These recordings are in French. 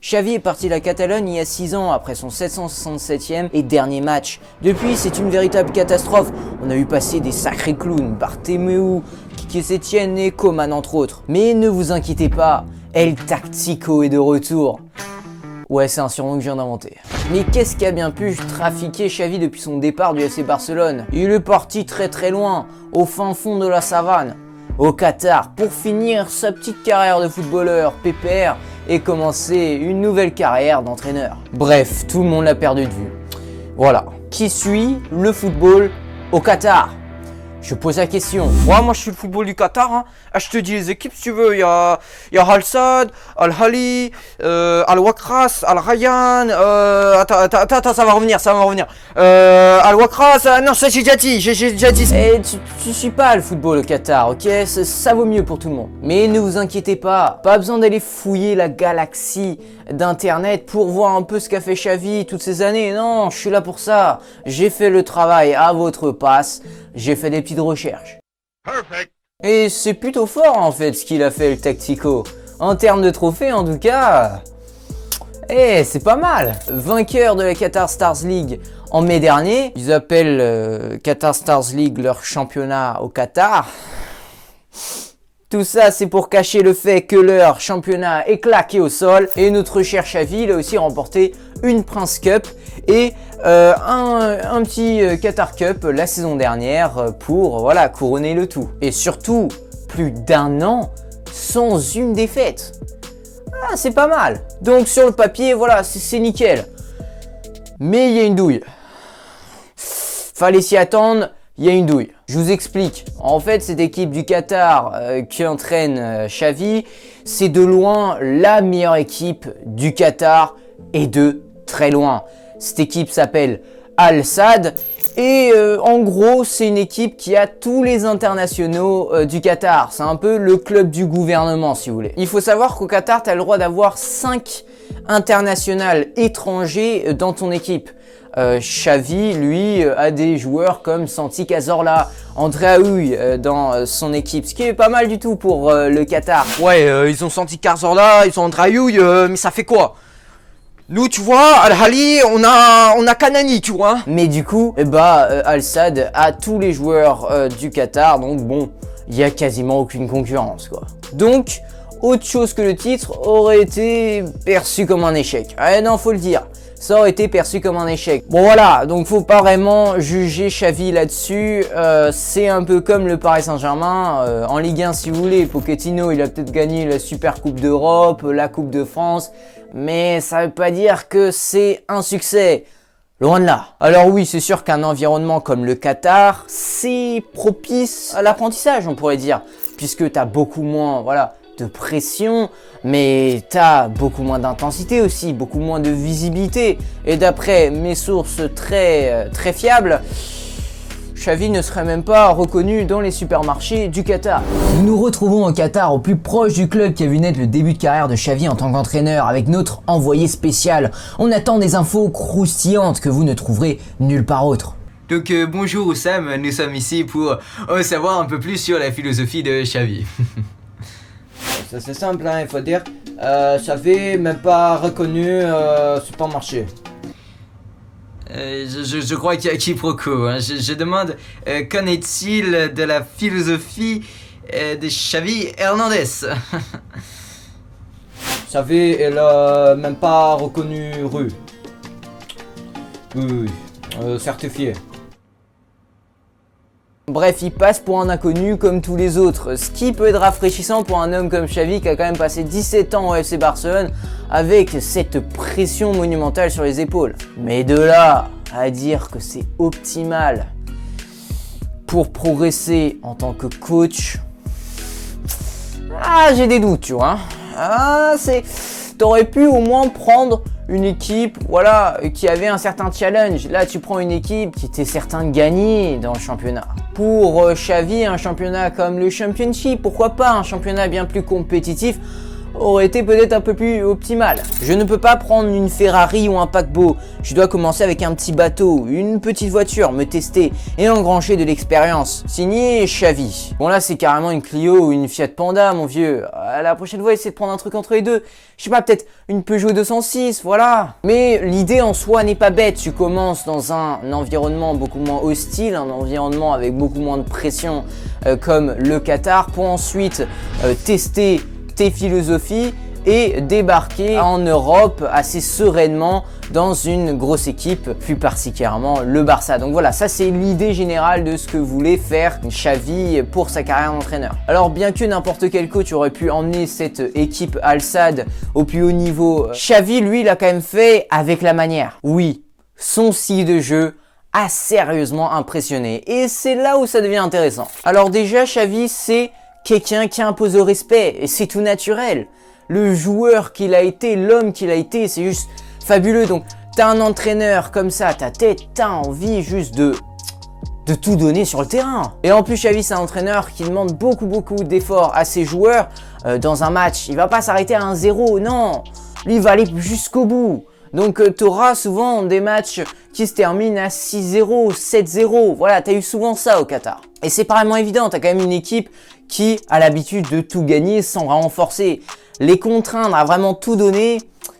Xavi est parti de la Catalogne il y a 6 ans après son 767e et dernier match. Depuis, c'est une véritable catastrophe. On a vu passer des sacrés clowns, Bartomeu, Quique Setién et Coman entre autres. Mais ne vous inquiétez pas, El Tactico est de retour. Ouais, c'est un surnom que je viens d'inventer. Mais qu'est-ce qu'a bien pu trafiquer Xavi depuis son départ du FC Barcelone? Il est parti très loin, au fin fond de la savane, au Qatar, pour finir sa petite carrière de footballeur pépère et commencer une nouvelle carrière d'entraîneur. Bref, tout le monde l'a perdu de vue. Voilà. Qui suit le football au Qatar? Je pose la question. Ouais, moi je suis le football du Qatar. Hein. Ah, je te dis les équipes si tu veux. Il y a Al Sadd, Al Ahly, Al Wakras, Al Rayyan. Attends, ça va revenir. Al Wakras, non, ça j'ai déjà dit. Et tu suis pas le football au Qatar, ok? Ça vaut mieux pour tout le monde. Mais ne vous inquiétez pas besoin d'aller fouiller la galaxie d'internet pour voir un peu ce qu'a fait Xavi toutes ces années. Non, je suis là pour ça. J'ai fait le travail à votre passe. J'ai fait des petites recherches. Perfect. Et c'est plutôt fort en fait ce qu'il a fait le Tactico. En termes de trophées en tout cas, c'est pas mal. Vainqueur de la Qatar Stars League en mai dernier. Ils appellent Qatar Stars League leur championnat au Qatar. Tout ça, c'est pour cacher le fait que leur championnat est claqué au sol. Et notre cher Xavi, il a aussi remporté une Prince Cup et un petit Qatar Cup la saison dernière pour voilà, couronner le tout. Et surtout, plus d'1 an sans une défaite. Ah, c'est pas mal. Donc sur le papier, voilà, c'est nickel. Mais il y a une douille. Fallait s'y attendre. Il y a une douille. Je vous explique. En fait, cette équipe du Qatar qui entraîne Xavi, c'est de loin la meilleure équipe du Qatar et de très loin. Cette équipe s'appelle Al Sadd et en gros, c'est une équipe qui a tous les internationaux du Qatar. C'est un peu le club du gouvernement, si vous voulez. Il faut savoir qu'au Qatar, tu as le droit d'avoir 5 internationaux étrangers dans ton équipe. Xavi, lui, a des joueurs comme Santi Cazorla, André Aouille dans son équipe, ce qui est pas mal du tout pour le Qatar. Ouais, ils ont Santi Cazorla, ils ont André Aouille, mais ça fait quoi? Nous, tu vois, Al Ahly, on a Kanani, tu vois. Mais du coup, Al Sadd a tous les joueurs du Qatar, donc bon, il y a quasiment aucune concurrence, quoi. Donc, autre chose que le titre aurait été perçu comme un échec. Non, faut le dire. Ça aurait été perçu comme un échec. Bon voilà, donc faut pas vraiment juger Xavi là-dessus. C'est un peu comme le Paris Saint-Germain en Ligue 1 si vous voulez. Pochettino, il a peut-être gagné la Super Coupe d'Europe, la Coupe de France, mais ça veut pas dire que c'est un succès. Loin de là. Alors oui, c'est sûr qu'un environnement comme le Qatar, c'est propice à l'apprentissage, on pourrait dire, puisque tu as beaucoup moins, voilà, de pression, mais t'as beaucoup moins d'intensité aussi, beaucoup moins de visibilité. Et d'après mes sources très fiables, Xavi ne serait même pas reconnu dans les supermarchés du Qatar. Nous nous retrouvons au Qatar, au plus proche du club qui a vu naître le début de carrière de Xavi en tant qu'entraîneur, avec notre envoyé spécial. On attend des infos croustillantes que vous ne trouverez nulle part autre. Donc bonjour Oussam, nous sommes ici pour savoir un peu plus sur la philosophie de Xavi. Ça c'est simple, hein, il faut dire. Xavi même pas reconnu supermarché. Je crois qu'il y a quiproquo. Hein. Je demande, qu'en est-il de la philosophie de Xavi Hernandez? Xavi est même pas reconnu rue. Oui, certifié. Bref, il passe pour un inconnu comme tous les autres, ce qui peut être rafraîchissant pour un homme comme Xavi qui a quand même passé 17 ans au FC Barcelone avec cette pression monumentale sur les épaules. Mais de là à dire que c'est optimal pour progresser en tant que coach, j'ai des doutes, tu vois. T'aurais pu au moins prendre une équipe, voilà, qui avait un certain challenge. Là, tu prends une équipe qui était certain de gagner dans le championnat. Pour Xavi, un championnat comme le Championship, pourquoi pas un championnat bien plus compétitif, aurait été peut-être un peu plus optimal. Je ne peux pas prendre une Ferrari ou un paquebot. Je dois commencer avec un petit bateau, une petite voiture, me tester et engranger de l'expérience. Signé Xavi. Bon là c'est carrément une Clio ou une Fiat Panda mon vieux. La prochaine fois essaie de prendre un truc entre les deux. Je sais pas, peut-être une Peugeot 206, voilà. Mais l'idée en soi n'est pas bête. Tu commences dans un environnement beaucoup moins hostile, un environnement avec beaucoup moins de pression comme le Qatar pour ensuite tester tes philosophies et débarquer en Europe assez sereinement dans une grosse équipe, plus particulièrement le Barça. Donc voilà, ça c'est l'idée générale de ce que voulait faire Xavi pour sa carrière d'entraîneur. Alors bien que n'importe quel coach aurait pu emmener cette équipe Al Sadd au plus haut niveau, Xavi lui l'a quand même fait avec la manière. Oui, son style de jeu a sérieusement impressionné et c'est là où ça devient intéressant. Alors déjà Xavi c'est quelqu'un qui impose le respect et c'est tout naturel. Le joueur qu'il a été, l'homme qu'il a été, c'est juste fabuleux. Donc t'as un entraîneur comme ça, t'as envie juste de tout donner sur le terrain. Et en plus Xavi c'est un entraîneur qui demande beaucoup d'efforts à ses joueurs dans un match. Il va pas s'arrêter à 1-0, non. Lui il va aller jusqu'au bout. Donc tu auras souvent des matchs qui se terminent à 6-0, 7-0. Voilà, tu as eu souvent ça au Qatar. Et c'est pas vraiment évident, tu as quand même une équipe qui a l'habitude de tout gagner sans vraiment forcer. Les contraindre à vraiment tout donner,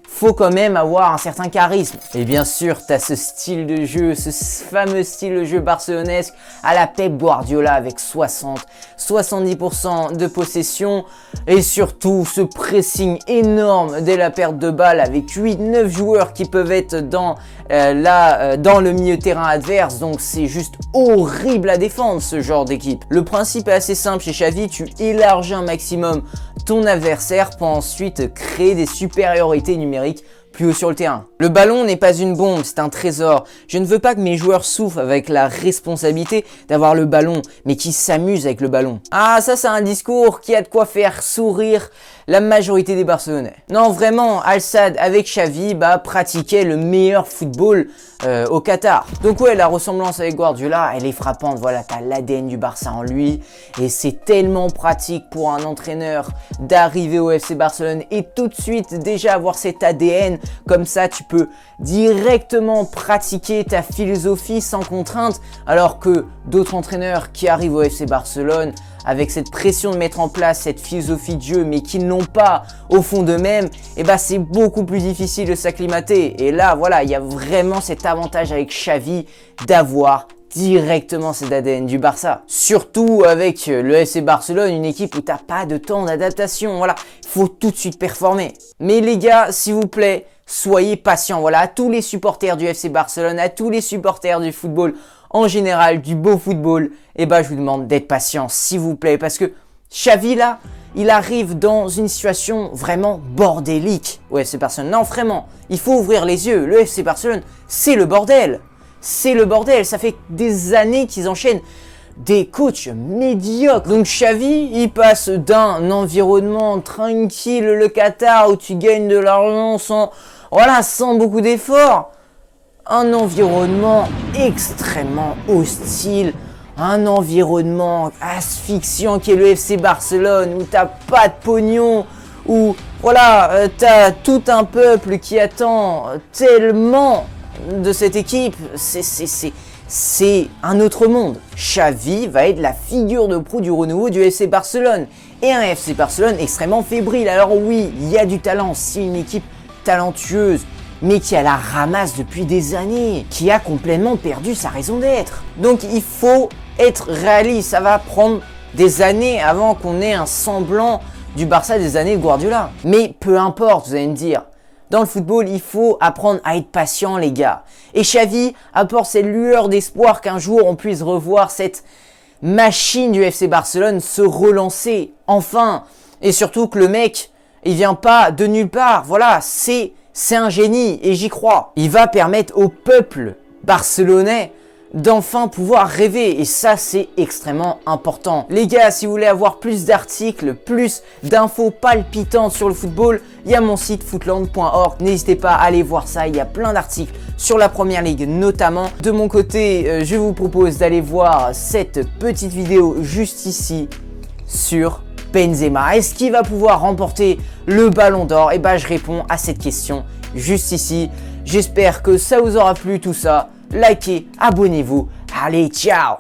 faut quand même avoir un certain charisme. Et bien sûr, tu as ce style de jeu, ce fameux style de jeu barcelonesque à la Pep Guardiola avec 70% de possession et surtout ce pressing énorme dès la perte de balle avec 8-9 joueurs qui peuvent être dans le milieu terrain adverse. Donc c'est juste horrible à défendre ce genre d'équipe. Le principe est assez simple chez Xavi, tu élargis un maximum ton adversaire pour ensuite créer des supériorités numériques plus haut sur le terrain. Le ballon n'est pas une bombe, c'est un trésor. Je ne veux pas que mes joueurs souffrent avec la responsabilité d'avoir le ballon, mais qu'ils s'amusent avec le ballon. Ah, ça c'est un discours qui a de quoi faire sourire la majorité des Barcelonais. Non, vraiment, Al Sadd avec Xavi pratiquait le meilleur football au Qatar. Donc ouais, la ressemblance avec Guardiola, elle est frappante. Voilà, t'as l'ADN du Barça en lui et c'est tellement pratique pour un entraîneur d'arriver au FC Barcelone et tout de suite déjà avoir cet ADN. Comme ça, tu peux directement pratiquer ta philosophie sans contrainte, alors que d'autres entraîneurs qui arrivent au FC Barcelone avec cette pression de mettre en place cette philosophie de jeu, mais qui ne l'ont pas au fond d'eux-mêmes, c'est beaucoup plus difficile de s'acclimater. Et là, voilà, il y a vraiment cet avantage avec Xavi d'avoir directement cet ADN du Barça. Surtout avec le FC Barcelone, une équipe où t'as pas de temps d'adaptation. Voilà, il faut tout de suite performer. Mais les gars, s'il vous plaît, soyez patients. Voilà, à tous les supporters du FC Barcelone, à tous les supporters du football en général, du beau football, je vous demande d'être patient, s'il vous plaît, parce que Xavi là, il arrive dans une situation vraiment bordélique au FC Barcelone. Non, vraiment, il faut ouvrir les yeux. Le FC Barcelone, c'est le bordel. C'est le bordel. Ça fait des années qu'ils enchaînent des coachs médiocres. Donc Xavi, il passe d'un environnement tranquille, le Qatar, où tu gagnes de l'argent sans beaucoup d'efforts, un environnement extrêmement hostile, un environnement asphyxiant qui est le FC Barcelone, où t'as pas de pognon, où t'as tout un peuple qui attend tellement de cette équipe. C'est un autre monde. Xavi va être la figure de proue du renouveau du FC Barcelone. Et un FC Barcelone extrêmement fébrile. Alors oui, il y a du talent, c'est une équipe talentueuse, mais qui a la ramasse depuis des années, qui a complètement perdu sa raison d'être. Donc il faut être réaliste, ça va prendre des années avant qu'on ait un semblant du Barça des années de Guardiola. Mais peu importe, vous allez me dire, dans le football, il faut apprendre à être patient, les gars. Et Xavi apporte cette lueur d'espoir qu'un jour on puisse revoir cette machine du FC Barcelone se relancer, enfin. Et surtout que le mec, il vient pas de nulle part, voilà, c'est un génie et j'y crois. Il va permettre au peuple barcelonais d'enfin pouvoir rêver et ça c'est extrêmement important. Les gars, si vous voulez avoir plus d'articles, plus d'infos palpitantes sur le football, il y a mon site footland.org. N'hésitez pas à aller voir ça, il y a plein d'articles sur la première ligue notamment. De mon côté, je vous propose d'aller voir cette petite vidéo juste ici sur Benzema? Est-ce qu'il va pouvoir remporter le Ballon d'Or? Et bah je réponds à cette question juste ici. J'espère que ça vous aura plu tout ça. Likez, abonnez-vous. Allez, ciao!